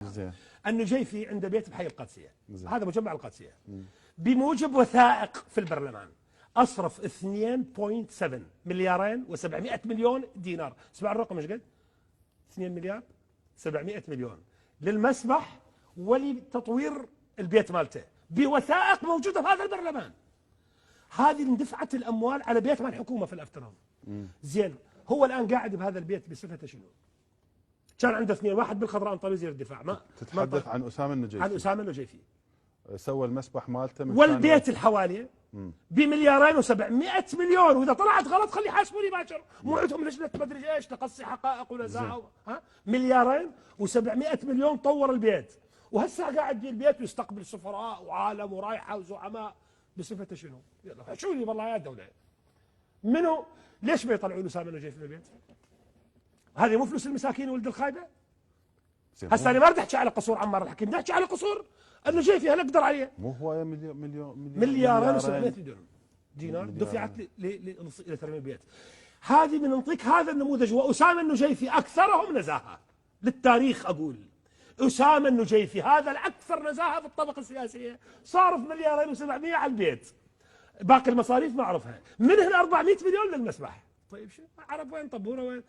زين. النجيفي عنده بيت بحي القادسية، زين. هذا مجمع القادسية. بموجب وثائق في البرلمان أصرف 2.7 مليارين و700 مليون دينار. اسمع الرقم ايش قد؟ 2 مليار 700 مليون للمسبح ولتطوير البيت مالته بوثائق موجودة في هذا البرلمان. هذه اندفعت الأموال على بيت مال الحكومة في الافتراض. زين، هو الآن قاعد بهذا البيت بصفته شنو؟ كان عنده اثنين، واحد بالخضراء انطى وزير الدفاع. ما تتحدث عن أسامة النجيفي. عن أسامة النجيفي. سوى المسبح مالته من والبيت الحوالي بمليارين و700 مليون، واذا طلعت غلط خلي يحاسبوني باكر، مو عندهم لجنه ما ادري ايش تقصي حقائق ونزاهه. ها، مليارين و700 مليون طور البيت، وهسه قاعد البيت ويستقبل سفراء وعالم ورايحه وزعماء بصفته شنو؟ يلا شو لي والله يا دوله. منو؟ ليش ما يطلعوا له اسامه النجيفي من البيت؟ هذه مو فلوس المساكين ولد الخايبه؟ هسه انا ما بدي احكي على قصور عمار الحكيم، بدي احكي على قصور النجيفي. انا اقدر عليه. مو هو مليارين و700 مليون دينار دفعت لترميم البيت. هذه من نعطيك هذا النموذج. واسامه النجيفي اكثرهم نزاهه للتاريخ. اقول اسامه النجيفي هذا الاكثر نزاهه في الطبقه السياسيه، صارف مليارين و700 على البيت، باقي المصاريف ما اعرفها، منهن 400 مليون للمسبح. طيب شو عرب وين طبوره وين؟